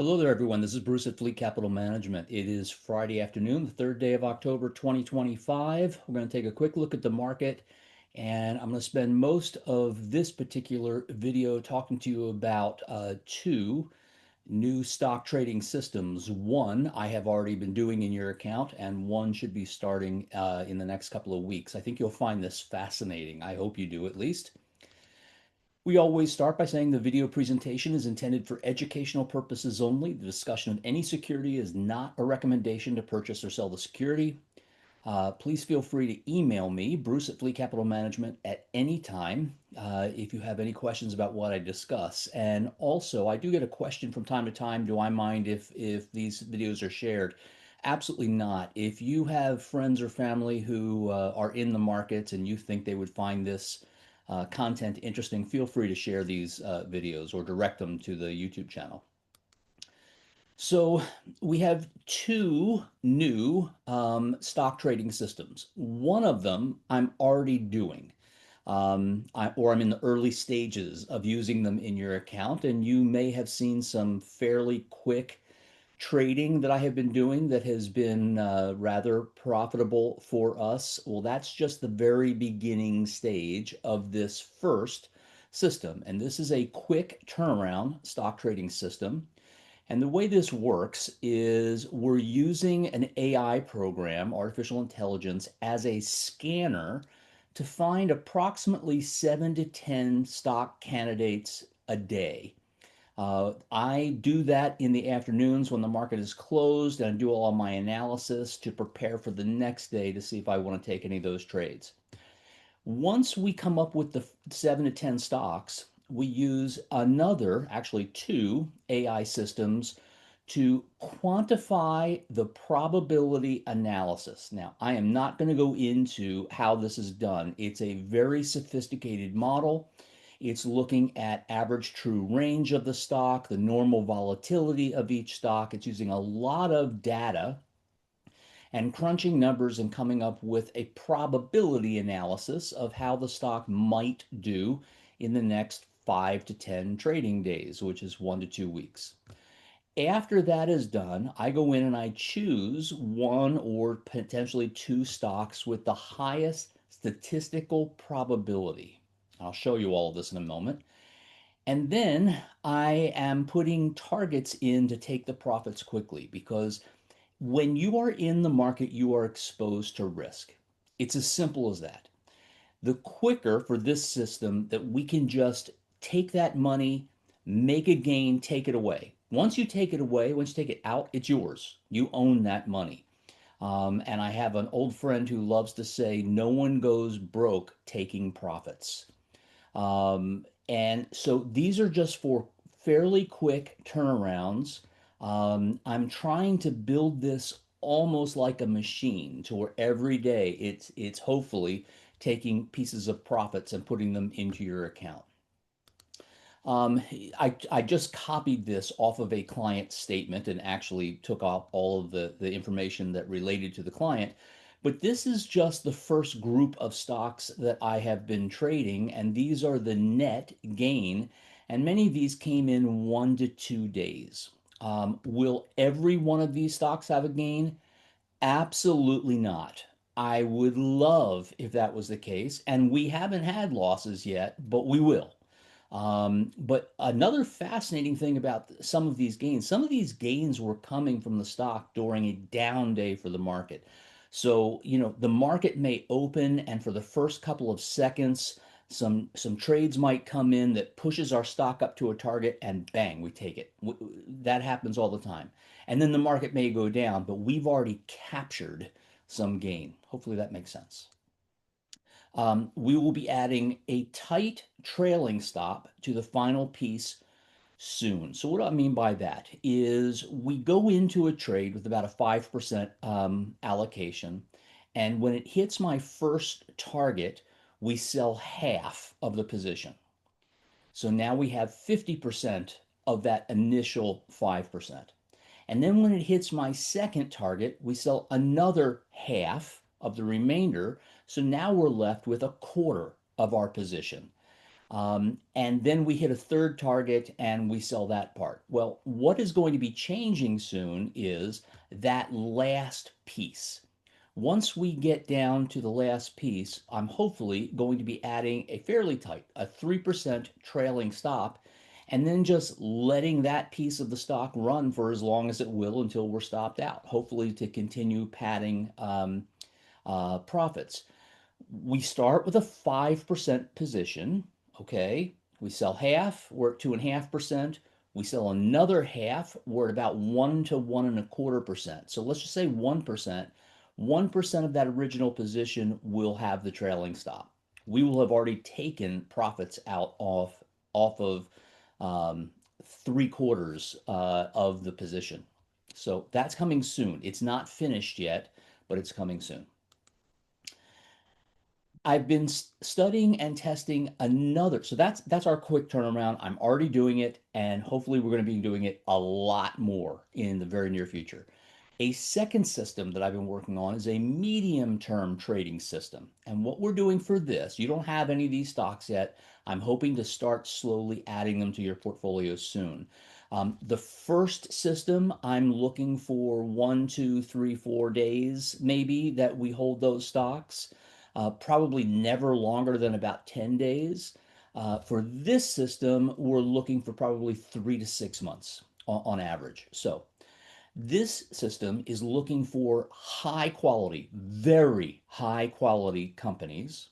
Hello there, everyone. This is Bruce at Fleet Capital Management. It is Friday afternoon, the third day of October 2025. We're going to take a quick look at the market, and I'm going to spend most of this particular video talking to you about two new stock trading systems. One I have already been doing in your account, and one should be starting in the next couple of weeks. I think you'll find this fascinating. I hope you do at least. We always start by saying the video presentation is intended for educational purposes only. The discussion of any security is not a recommendation to purchase or sell the security. Please feel free to email me, Bruce at Fleet Capital Management, at any time if you have any questions about what I discuss. And also, I do get a question from time to time, do I mind if these videos are shared? Absolutely not. If you have friends or family who are in the markets and you think they would find this content interesting, feel free to share these videos or direct them to the YouTube channel. So we have two new stock trading systems. One of them I'm already doing, or I'm in the early stages of using them in your account, and you may have seen some fairly quick trading that I have been doing that has been rather profitable for us. Well, that's just the very beginning stage of this first system. And this is a quick turnaround stock trading system. And the way this works is we're using an AI program, artificial intelligence, as a scanner to find approximately 7 to 10 stock candidates a day. I do that in the afternoons when the market is closed, and I do all of my analysis to prepare for the next day to see if I want to take any of those trades. Once we come up with the 7 to 10 stocks, we use actually two AI systems to quantify the probability analysis. Now, I am not going to go into how this is done. It's a very sophisticated model. It's looking at average true range of the stock, the normal volatility of each stock. It's using a lot of data and crunching numbers and coming up with a probability analysis of how the stock might do in the next 5 to 10 trading days, which is 1 to 2 weeks. After that is done, I go in and I choose one or potentially two stocks with the highest statistical probability. I'll show you all of this in a moment. And then I am putting targets in to take the profits quickly, because when you are in the market, you are exposed to risk. It's as simple as that. The quicker for this system that we can just take that money, make a gain, take it away. Once you take it away, once you take it out, it's yours. You own that money. And I have an old friend who loves to say, no one goes broke taking profits. And so these are just for fairly quick turnarounds. I'm trying to build this almost like a machine to where every day it's hopefully taking pieces of profits and putting them into your account. Um, I just copied this off of a client statement and actually took off all of the information that related to the client. But this is just the first group of stocks that I have been trading, and these are the net gain. And many of these came in 1 to 2 days. Will every one of these stocks have a gain? Absolutely not. I would love if that was the case, and we haven't had losses yet, but we will. But another fascinating thing about some of these gains were coming from the stock during a down day for the market. So, the market may open, and for the first couple of seconds, some trades might come in that pushes our stock up to a target, and bang, we take it. That happens all the time. And then the market may go down, but we've already captured some gain. Hopefully that makes sense. We will be adding a tight trailing stop to the final piece soon. So what do I mean by that is we go into a trade with about a 5% allocation. And when it hits my first target, we sell half of the position. So now we have 50% of that initial 5%. And then when it hits my second target, we sell another half of the remainder. So now we're left with a quarter of our position. And then we hit a third target and we sell that part. Well, what is going to be changing soon is that last piece. Once we get down to the last piece, I'm hopefully going to be adding a fairly tight, a 3% trailing stop, and then just letting that piece of the stock run for as long as it will until we're stopped out, hopefully to continue padding profits. We start with a 5% position. Okay. We sell half, we're at 2.5%. We sell another half, we're at about 1 to 1.25%. So let's just say 1%. 1% of that original position will have the trailing stop. We will have already taken profits out off of um, 3/4 of the position. So that's coming soon. It's not finished yet, but it's coming soon. I've been studying and testing another. So that's our quick turnaround. I'm already doing it, and hopefully we're going to be doing it a lot more in the very near future. A second system that I've been working on is a medium-term trading system. And what we're doing for this, you don't have any of these stocks yet. I'm hoping to start slowly adding them to your portfolio soon. The first system, I'm looking for 1, 2, 3, 4 days maybe that we hold those stocks, probably never longer than about 10 days. For this system, we're looking for probably 3 to 6 months on average. So this system is looking for high quality, very high quality companies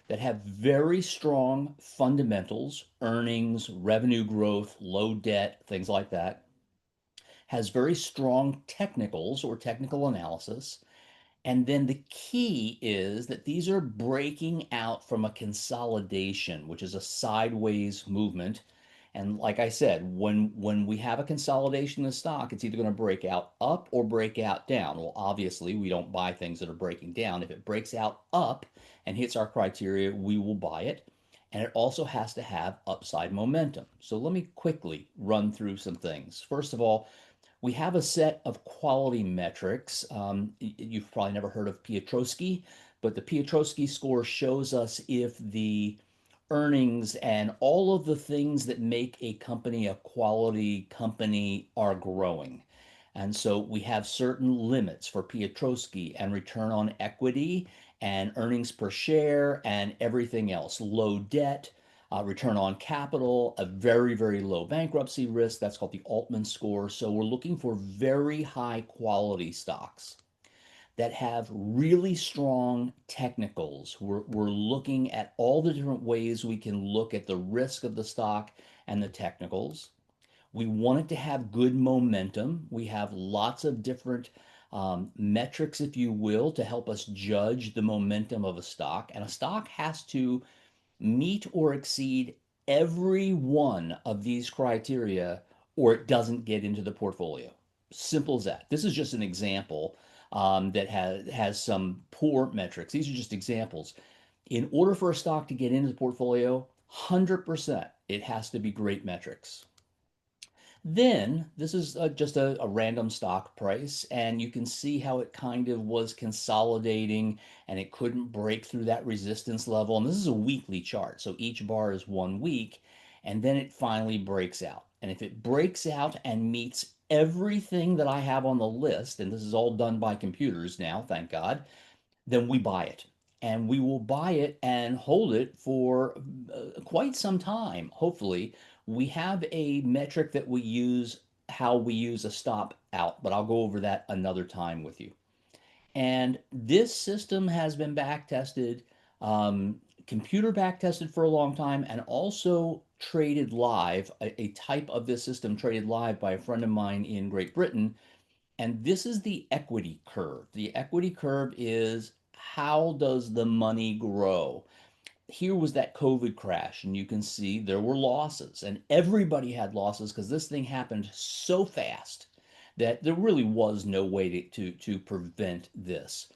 that have very strong fundamentals, earnings, revenue growth, low debt, things like that, has very strong technicals or technical analysis, and then the key is that these are breaking out from a consolidation, which is a sideways movement. And like I said, when we have a consolidation in the stock, it's either going to break out up or break out down. Well, obviously, we don't buy things that are breaking down. If it breaks out up and hits our criteria, we will buy it. And it also has to have upside momentum. So let me quickly run through some things. First of all, we have a set of quality metrics. You've probably never heard of Piotrowski, but the Piotrowski score shows us if the earnings and all of the things that make a company a quality company are growing. And so we have certain limits for Piotrowski and return on equity and earnings per share and everything else, low debt, return on capital, a very, very low bankruptcy risk. That's called the Altman score. So we're looking for very high quality stocks that have really strong technicals. We're looking at all the different ways we can look at the risk of the stock and the technicals. We want it to have good momentum. We have lots of different metrics, if you will, to help us judge the momentum of a stock. And a stock has to meet or exceed every one of these criteria or it doesn't get into the portfolio. Simple as that. This is just an example that has some poor metrics. These are just examples. In order for a stock to get into the portfolio, 100%, it has to be great metrics. Then this is just a random stock price, and you can see how it kind of was consolidating and it couldn't break through that resistance level. And this is a weekly chart, so each bar is 1 week, and then it finally breaks out. And if it breaks out and meets everything that I have on the list, and this is all done by computers now, thank God, then we buy it. And we will buy it and hold it for quite some time, hopefully. We have a metric that we use, how we use a stop out, but I'll go over that another time with you. And this system has been back tested, computer back tested for a long time, and also traded live, a type of this system traded live by a friend of mine in Great Britain, and this is the equity curve. The equity curve is how does the money grow? Here was that COVID crash, and you can see there were losses, and everybody had losses because this thing happened so fast that there really was no way to prevent this.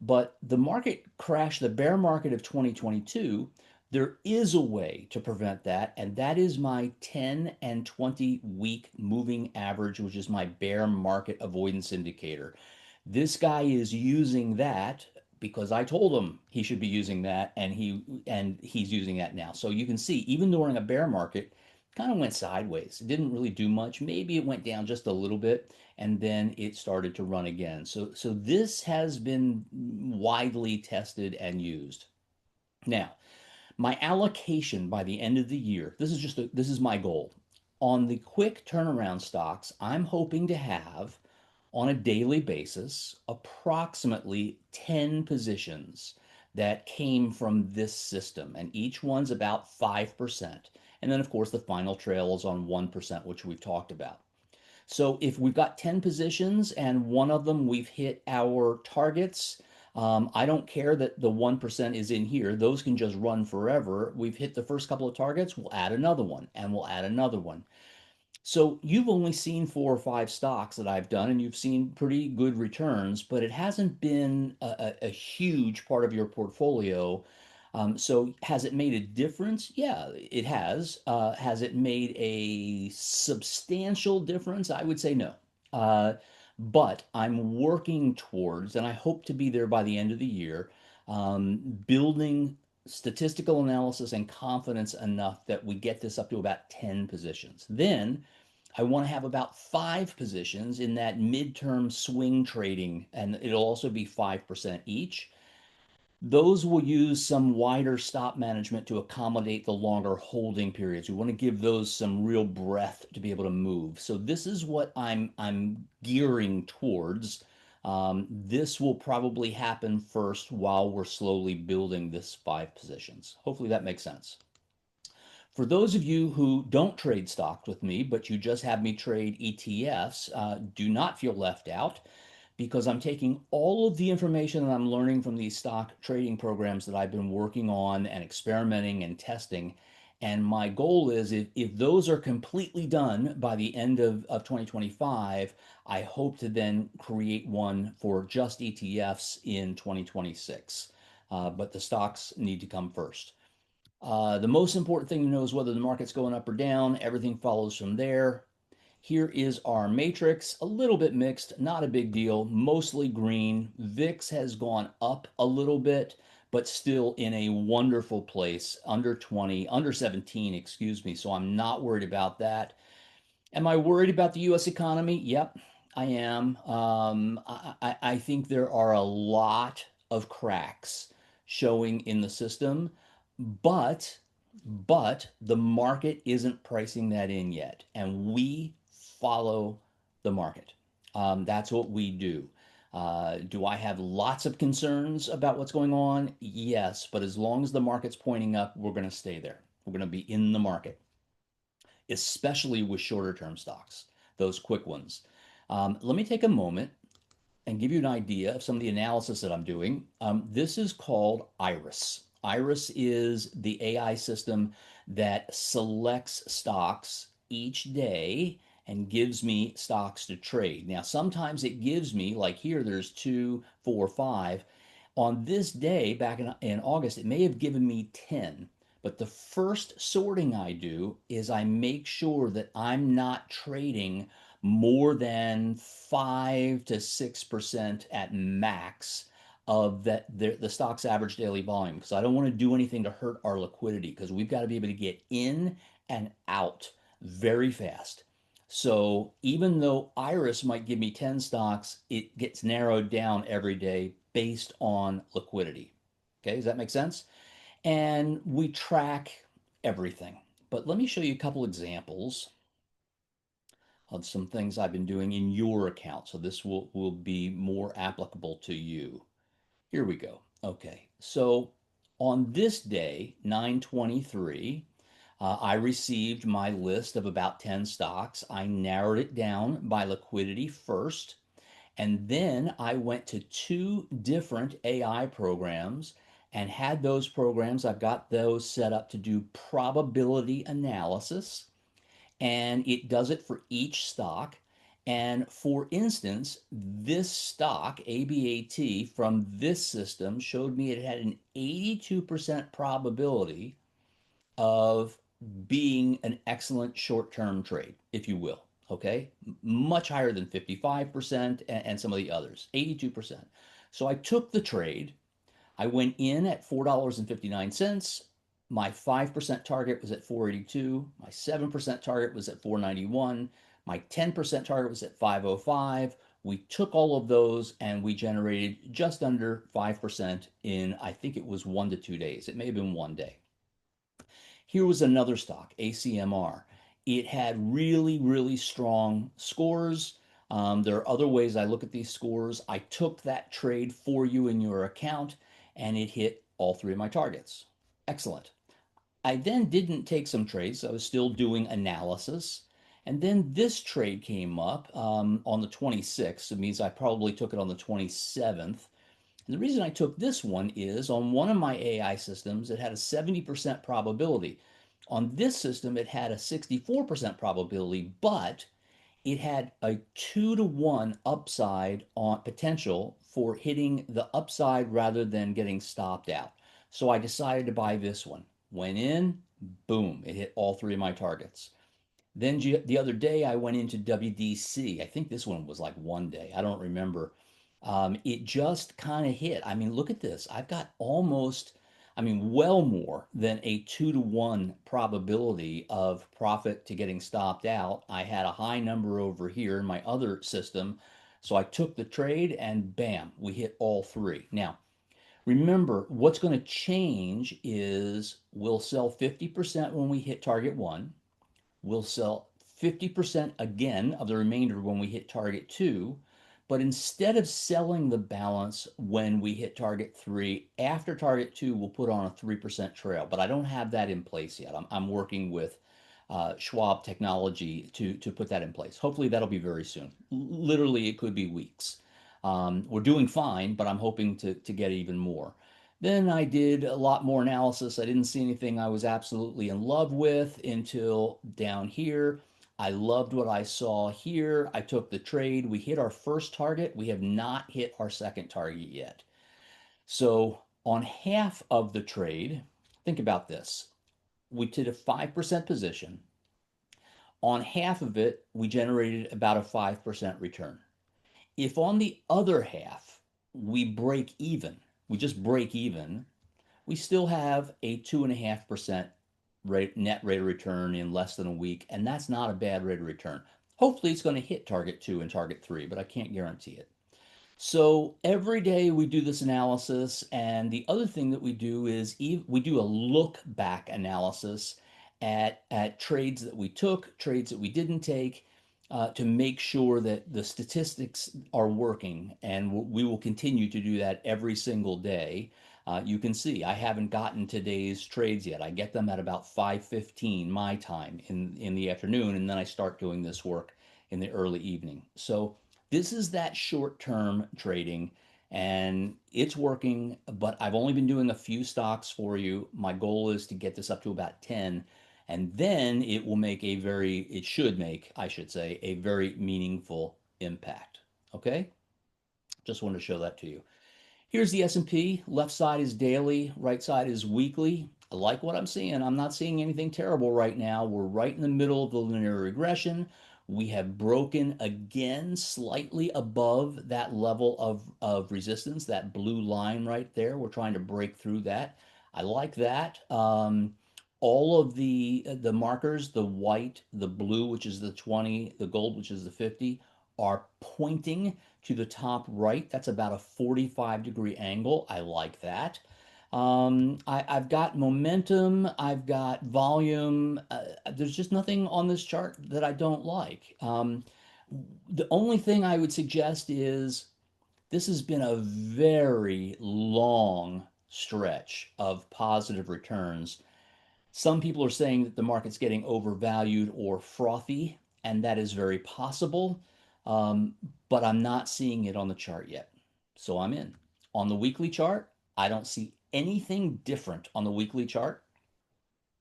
But the market crash, the bear market of 2022, there is a way to prevent that, and that is my 10 and 20 week moving average, which is my bear market avoidance indicator. This guy is using that because I told him he should be using that, and he's using that now. So you can see, even during a bear market, kind of went sideways. It didn't really do much. Maybe it went down just a little bit, and then it started to run again. So this has been widely tested and used. Now, my allocation by the end of the year, this is my goal. On the quick turnaround stocks, I'm hoping to have on a daily basis approximately 10 positions that came from this system, and each one's about 5%. And then, of course, the final trail is on 1%, which we've talked about. So if we've got 10 positions and one of them we've hit our targets, I don't care that the 1% is in here. Those can just run forever. We've hit the first couple of targets, we'll add another one, and we'll add another one. So you've only seen 4 or 5 stocks that I've done, and you've seen pretty good returns, but it hasn't been a huge part of your portfolio. So has it made a difference? Yeah, it has. Has it made a substantial difference? I would say no. Uh, but I'm working towards, and I hope to be there by the end of the year, building statistical analysis and confidence enough that we get this up to about 10 positions. Then I want to have about 5 positions in that midterm swing trading, and it'll also be 5% each. Those will use some wider stop management to accommodate the longer holding periods. We want to give those some real breath to be able to move. So this is what I'm gearing towards. This will probably happen first while we're slowly building this 5 positions. Hopefully that makes sense. For those of you who don't trade stocks with me, but you just have me trade ETFs, do not feel left out because I'm taking all of the information that I'm learning from these stock trading programs that I've been working on and experimenting and testing. And my goal is if those are completely done by the end of 2025, I hope to then create one for just ETFs in 2026. But the stocks need to come first. The most important thing to know is whether the market's going up or down. Everything follows from there. Here is our matrix, a little bit mixed, not a big deal, mostly green. VIX has gone up a little bit, but still in a wonderful place, under 20, under 17, excuse me. So I'm not worried about that. Am I worried about the US economy? Yep, I am. I think there are a lot of cracks showing in the system, but but the market isn't pricing that in yet, and we follow the market. That's what we do. Do I have lots of concerns about what's going on? Yes, but as long as the market's pointing up, we're going to stay there. We're going to be in the market, especially with shorter term stocks, those quick ones. Let me take a moment and give you an idea of some of the analysis that I'm doing. This is called Iris. Iris is the AI system that selects stocks each day and gives me stocks to trade. Now, sometimes it gives me, like here, there's 2, 4, 5. On this day, back in August, it may have given me 10. But the first sorting I do is I make sure that I'm not trading more than 5 to 6% at max of the stock's average daily volume, because I don't want to do anything to hurt our liquidity, because we've got to be able to get in and out very fast. So even though Iris might give me 10 stocks, it gets narrowed down every day based on liquidity. Okay, does that make sense? And we track everything. But let me show you a couple examples of some things I've been doing in your account. So this will be more applicable to you. Here we go. Okay, so on this day, 9/23, I received my list of about 10 stocks. I narrowed it down by liquidity first, and then I went to 2 different AI programs and had those programs, I've got those set up to do probability analysis, and it does it for each stock. And for instance, this stock, ABAT, from this system showed me it had an 82% probability of being an excellent short term trade, if you will. Okay, much higher than 55% and some of the others, 82%. So I took the trade I went in at $4.59. My 5% target was at 482. My 7% target was at 491. My 10% target was at 505. We took all of those and we generated just under 5% in, I think it was 1 to 2 days. It may have been 1 day. Here was another stock, ACMR. It had really, really strong scores. There are other ways I look at these scores. I took that trade for you in your account and it hit all three of my targets. Excellent. I then didn't take some trades. I was still doing analysis. And then this trade came up on the 26th. It means I probably took it on the 27th. And the reason I took this one is on one of my AI systems, it had a 70% probability. On this system, it had a 64% probability, but it had a 2 to 1 upside on potential for hitting the upside rather than getting stopped out. So I decided to buy this one. Went in, boom, it hit all three of my targets. Then the other day I went into WDC. I think this one was like 1 day. I don't remember. It just kind of hit. I mean, look at this. I've got almost, I mean, well more than a 2 to 1 probability of profit to getting stopped out. I had a high number over here in my other system. So I took the trade and bam, we hit all three. Now, remember, what's going to change is we'll sell 50% when we hit target one. We'll sell 50% again of the remainder when we hit target two. But instead of selling the balance when we hit target three, after target two, we'll put on a 3% trail. But I don't have that in place yet. I'm working with Schwab Technology to put that in place. Hopefully, that'll be very soon. Literally, it could be weeks. We're doing fine, but I'm hoping to get even more. Then I did a lot more analysis. I didn't see anything I was absolutely in love with until down here. I loved what I saw here. I took the trade. We hit our first target. We have not hit our second target yet. So on half of the trade, think about this. We did a 5% position. On half of it, we generated about a 5% return. If on the other half, we break even, we just break even, we still have a 2.5% net rate of return in less than a week, and that's not a bad rate of return. Hopefully, it's going to hit target two and target three, but I can't guarantee it. So every day we do this analysis, and the other thing that we do is we do a look back analysis at trades that we took, trades that we didn't take, to make sure that the statistics are working, and we will continue to do that every single day. You can see I haven't gotten today's trades yet. I get them at about 5:15 my time in the afternoon, and then I start doing this work in the early evening. So this is that short-term trading, and it's working, but I've only been doing a few stocks for you. My goal is to get this up to about 10, and then it should make, I should say, a very meaningful impact. Okay? Just wanted to show that to you. Here's the S&P. Left side is daily, right side is weekly. I like what I'm seeing. I'm not seeing anything terrible right now. We're right in the middle of the linear regression. We have broken again slightly above that level of resistance, that blue line right there. We're trying to break through that. I like that. All of the markers, the white, the blue, which is the 20, the gold, which is the 50, are pointing to the top right. That's about a 45-degree angle. I like that. I've got momentum. I've got volume. There's just nothing on this chart that I don't like. The only thing I would suggest is this has been a very long stretch of positive returns. Some people are saying that the market's getting overvalued or frothy, and that is very possible, um, but I'm not seeing it on the chart yet. So I'm in. On the weekly chart, I don't see anything different on the weekly chart.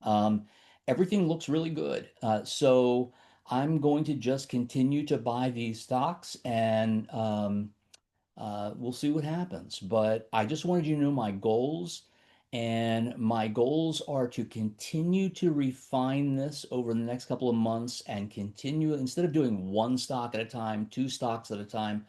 Um, Everything looks really good. So I'm going to just continue to buy these stocks and we'll see what happens. But I just wanted you to know my goals. And my goals are to continue to refine this over the next couple of months and continue, instead of doing one stock at a time, two stocks at a time,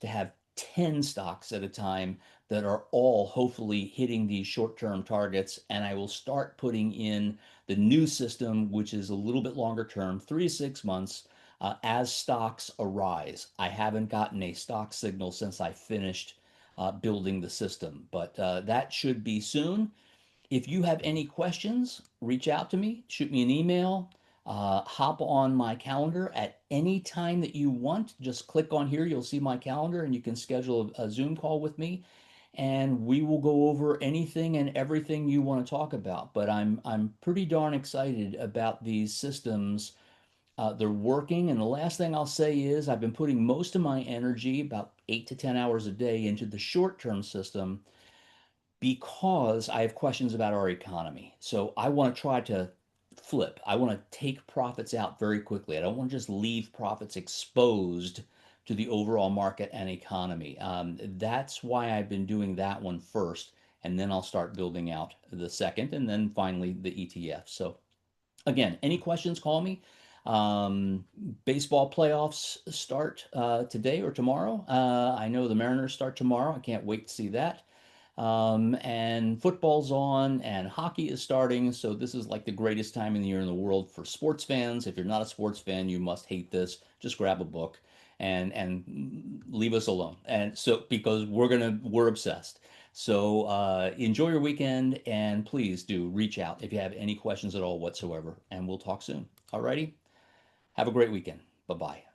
to have 10 stocks at a time, that are all hopefully hitting these short-term targets. And I will start putting in the new system, which is a little bit longer term, 3 to 6 months, as stocks arise. I haven't gotten a stock signal since I finished building the system, but that should be soon. If you have any questions, reach out to me, shoot me an email, hop on my calendar at any time that you want. Just click on here, you'll see my calendar, and you can schedule a Zoom call with me, and we will go over anything and everything you want to talk about. But I'm pretty darn excited about these systems. They're working, and the last thing I'll say is I've been putting most of my energy, about 8 to 10 hours a day, into the short-term system because I have questions about our economy. So I want to try to flip. I want to take profits out very quickly. I don't want to just leave profits exposed to the overall market and economy. That's why I've been doing that one first, and then I'll start building out the second, and then finally the ETF. So again, any questions, call me. Um, Baseball playoffs start today or tomorrow. I know the Mariners start tomorrow. I can't wait to see that. And football's on and hockey is starting. So this is like the greatest time in the year in the world for sports fans. If you're not a sports fan, you must hate this. Just grab a book and leave us alone. And so because we're obsessed. So enjoy your weekend and please do reach out if you have any questions at all whatsoever. And we'll talk soon. Alrighty. Have a great weekend. Bye bye.